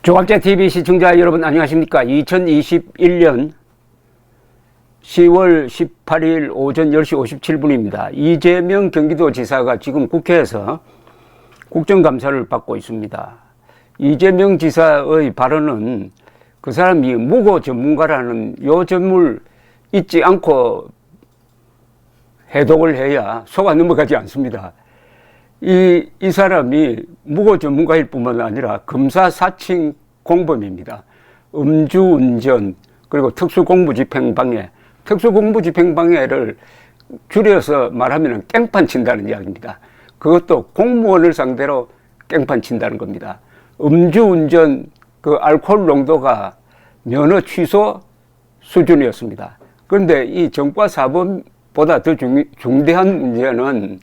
조갑제TV 시청자 여러분 안녕하십니까. 2021년 10월 18일 오전 10시 57분입니다. 이재명 경기도지사가 지금 국회에서 국정감사를 받고 있습니다. 이재명 지사의 발언은 그 사람이 무고 전문가라는 요점을 잊지 않고 해독을 해야 속아 넘어가지 않습니다. 이 사람이 무고 전문가일 뿐만 아니라 검사 사칭 공범입니다. 음주운전, 그리고 특수공무집행방해. 특수공무집행방해를 줄여서 말하면 깽판 친다는 이야기입니다. 그것도 공무원을 상대로 깽판 친다는 겁니다. 음주운전 그 알코올 농도가 면허 취소 수준이었습니다. 그런데 이 전과사범보다 더 중대한 문제는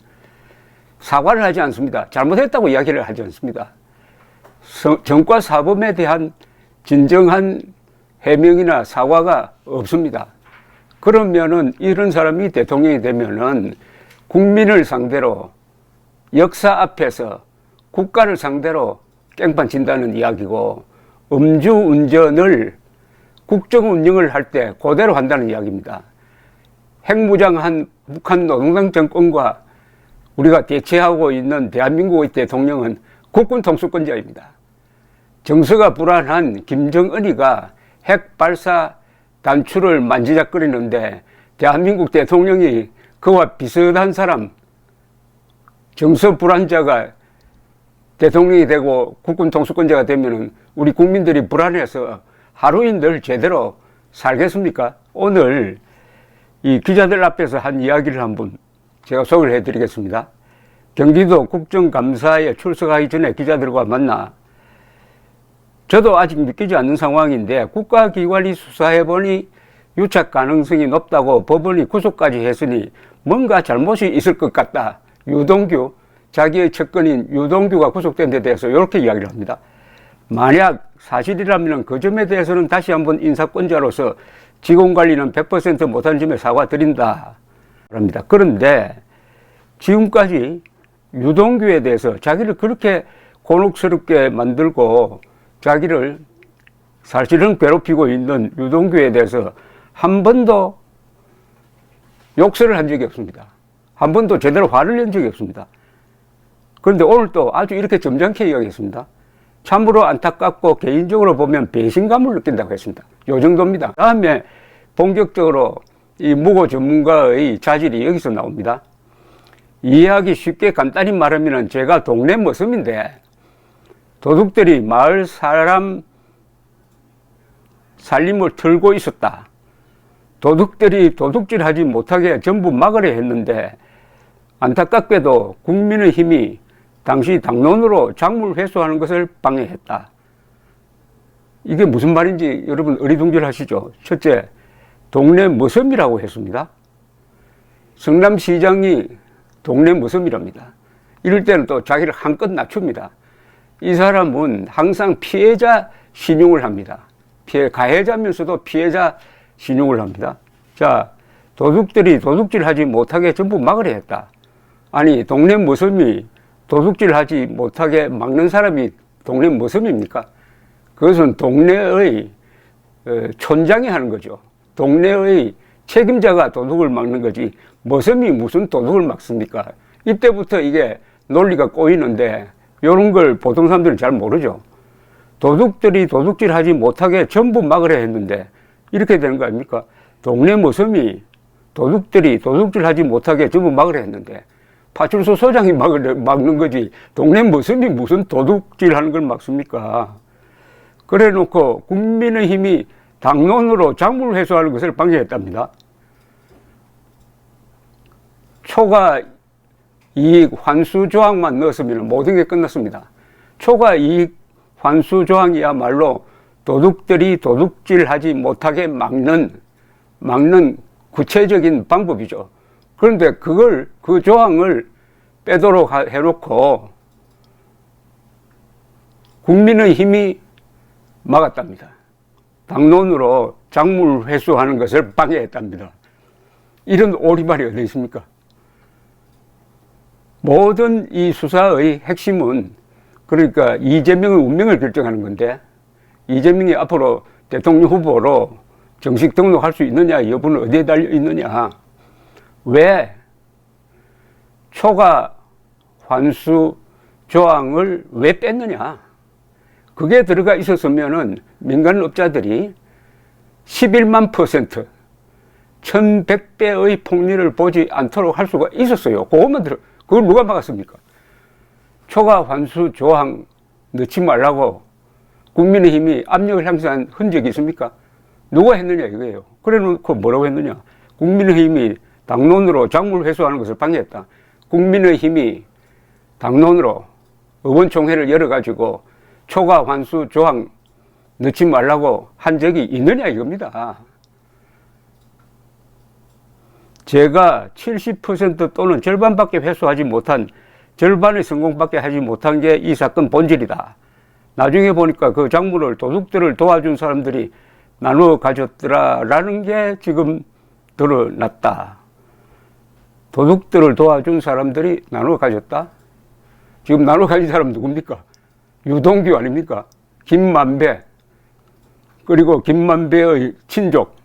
사과를 하지 않습니다. 잘못했다고 이야기를 하지 않습니다. 전과사범에 대한 진정한 해명이나 사과가 없습니다. 그러면은 이런 사람이 대통령이 되면은 국민을 상대로 역사 앞에서 국가를 상대로 깽판 친다는 이야기고, 음주운전을 국정운영을 할 때 그대로 한다는 이야기입니다. 핵무장한 북한 노동당 정권과 우리가 대체하고 있는 대한민국의 대통령은 국군 통수권자입니다. 정서가 불안한 김정은이가 핵 발사 단추를 만지작거리는데 대한민국 대통령이 그와 비슷한 사람, 정서 불안자가 대통령이 되고 국군 통수권자가 되면은 우리 국민들이 불안해서 하루인들 제대로 살겠습니까? 오늘 이 기자들 앞에서 한 이야기를 한번 제가 소개를 해드리겠습니다. 경기도 국정감사에 출석하기 전에 기자들과 만나, 저도 아직 믿기지 않는 상황인데 국가기관이 수사해보니 유착 가능성이 높다고 법원이 구속까지 했으니 뭔가 잘못이 있을 것 같다. 유동규, 자기의 측근인 유동규가 구속된 데 대해서 이렇게 이야기를 합니다. 만약 사실이라면 그 점에 대해서는 다시 한번 인사권자로서 직원관리는 100% 못한 점에 사과드린다. 합니다. 그런데 지금까지 유동규에 대해서 자기를 그렇게 곤혹스럽게 만들고 자기를 사실은 괴롭히고 있는 유동규에 대해서 한 번도 욕설을 한 적이 없습니다. 한 번도 제대로 화를 낸 적이 없습니다. 그런데 오늘 또 아주 이렇게 점잖게 이야기했습니다. 참으로 안타깝고 개인적으로 보면 배신감을 느낀다고 했습니다. 요 정도입니다. 다음에 본격적으로 이 무고 전문가의 자질이 여기서 나옵니다. 이해하기 쉽게 간단히 말하면 제가 동네 머슴인데 도둑들이 마을 사람 살림을 털고 있었다. 도둑들이 도둑질하지 못하게 전부 막으려 했는데 안타깝게도 국민의힘이 당시 당론으로 작물 회수하는 것을 방해했다. 이게 무슨 말인지 여러분 어리둥절하시죠? 첫째, 동네 머슴이라고 했습니다. 성남시장이 동네 머슴이랍니다. 이럴 때는 또 자기를 한껏 낮춥니다. 이 사람은 항상 피해자 신용을 합니다. 가해자면서도 피해자 신용을 합니다. 자, 도둑들이 도둑질하지 못하게 전부 막으려 했다. 아니, 동네 머슴이 도둑질하지 못하게 막는 사람이 동네 머슴입니까? 그것은 동네의 촌장이 하는 거죠. 동네의 책임자가 도둑을 막는 거지 머슴이 무슨 도둑을 막습니까? 이때부터 이게 논리가 꼬이는데 이런 걸 보통 사람들은 잘 모르죠. 도둑들이 도둑질하지 못하게 전부 막으려 했는데 이렇게 되는 거 아닙니까? 동네 머슴이 도둑들이 도둑질하지 못하게 전부 막으려 했는데 파출소 소장이 막는 거지 동네 머슴이 무슨 도둑질하는 걸 막습니까? 그래 놓고 국민의힘이 당론으로 작물 회수하는 것을 방해했답니다. 초과 이익 환수 조항만 넣었으면 모든 게 끝났습니다. 초과 이익 환수 조항이야말로 도둑들이 도둑질하지 못하게 막는 구체적인 방법이죠. 그런데 그 조항을 빼도록 해놓고 국민의힘이 막았답니다. 당론으로 작물 회수하는 것을 방해했답니다. 이런 오리발이 어디 있습니까? 모든 이 수사의 핵심은 그러니까 이재명의 운명을 결정하는 건데 이재명이 앞으로 대통령 후보로 정식 등록할 수 있느냐 여부는 어디에 달려 있느냐. 왜 초과 환수 조항을 왜 뺐느냐. 그게 들어가 있었으면은 민간업자들이 11만 %, 1100배의 폭리를 보지 않도록 할 수가 있었어요. 그걸 누가 막았습니까? 초과 환수 조항 넣지 말라고 국민의힘이 압력을 행사한 흔적이 있습니까? 누가 했느냐 이거예요. 그래 놓고 뭐라고 했느냐. 국민의힘이 당론으로 작물 회수하는 것을 방해했다. 국민의힘이 당론으로 의원총회를 열어가지고 초과 환수 조항 넣지 말라고 한 적이 있느냐 이겁니다. 제가 70% 또는 절반밖에 회수하지 못한, 절반의 성공밖에 하지 못한 게 이 사건 본질이다. 나중에 보니까 그 작물을 도둑들을 도와준 사람들이 나누어 가졌더라라는 게 지금 드러났다. 도둑들을 도와준 사람들이 나누어 가졌다? 지금 나누어 가진 사람 누굽니까? 유동규 아닙니까? 김만배, 그리고 김만배의 친족,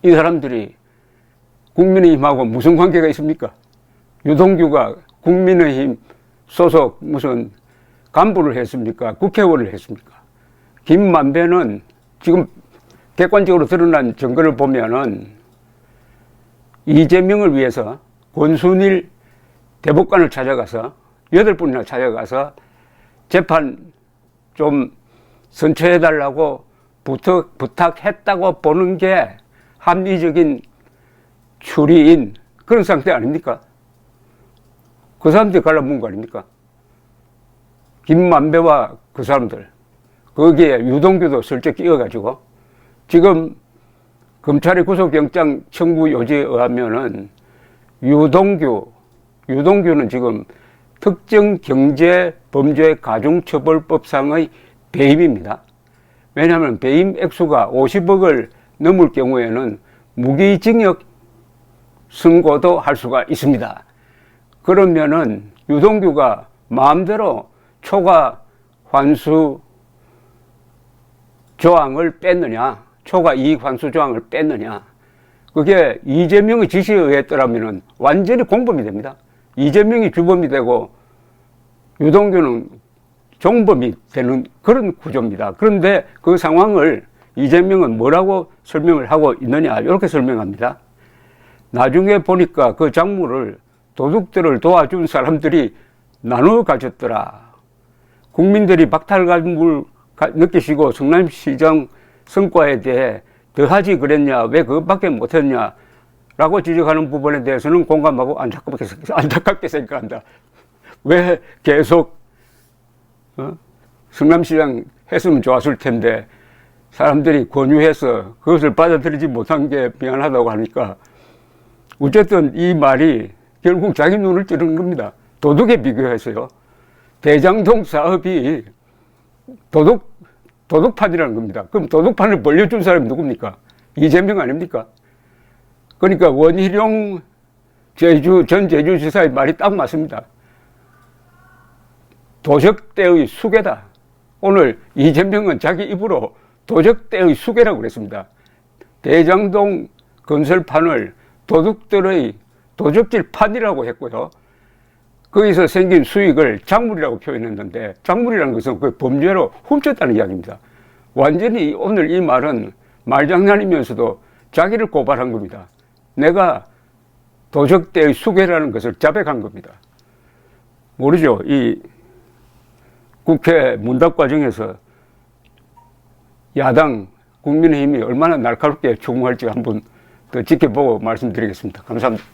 이 사람들이 국민의힘하고 무슨 관계가 있습니까? 유동규가 국민의힘 소속 무슨 간부를 했습니까? 국회의원을 했습니까? 김만배는 지금 객관적으로 드러난 증거를 보면은 이재명을 위해서 권순일 대법관을 찾아가서 8분이나 찾아가서 재판 좀 선처해달라고 부탁했다고 보는 게 합리적인 추리인 그런 상태 아닙니까? 그 사람들이 갈라먹은 거 아닙니까? 김만배와 그 사람들, 거기에 유동규도 슬쩍 끼어가지고 지금 검찰의 구속영장 청구 요지에 의하면은 유동규는 지금 특정경제범죄가중처벌법상의 배임입니다. 왜냐하면 배임 액수가 50억을 넘을 경우에는 무기징역 선고도 할 수가 있습니다. 그러면은 유동규가 마음대로 초과 환수 조항을 뺐느냐, 초과 이익 환수 조항을 뺐느냐, 그게 이재명의 지시에 의했더라면은 완전히 공범이 됩니다. 이재명이 주범이 되고 유동규는 종범이 되는 그런 구조입니다. 그런데 그 상황을 이재명은 뭐라고 설명을 하고 있느냐, 이렇게 설명합니다. 나중에 보니까 그 작물을 도둑들을 도와준 사람들이 나누어 가졌더라. 국민들이 박탈감을 느끼시고 성남시장 성과에 대해 더하지 그랬냐, 왜 그것밖에 못했냐 라고 지적하는 부분에 대해서는 공감하고 안타깝게 생각한다. 왜 계속 성남시장 했으면 좋았을 텐데 사람들이 권유해서 그것을 받아들이지 못한 게 미안하다고 하니까, 어쨌든 이 말이 결국 자기 눈을 찌르는 겁니다. 도둑에 비교해서요. 대장동 사업이 도둑판이라는 겁니다. 그럼 도둑판을 벌려준 사람이 누굽니까? 이재명 아닙니까? 그러니까 원희룡 전 제주지사의 말이 딱 맞습니다. 도적대의 수괴다. 오늘 이재명은 자기 입으로 도적대의 수괴라고 그랬습니다. 대장동 건설판을 도적질 판이라고 했고요. 거기서 생긴 수익을 작물이라고 표현했는데, 작물이라는 것은 그 범죄로 훔쳤다는 이야기입니다. 완전히 오늘 이 말은 말장난이면서도 자기를 고발한 겁니다. 내가 도적대의 수괴라는 것을 자백한 겁니다. 모르죠. 이 국회 문답 과정에서 야당 국민의힘이 얼마나 날카롭게 추궁할지 한번 더 지켜보고 말씀드리겠습니다. 감사합니다.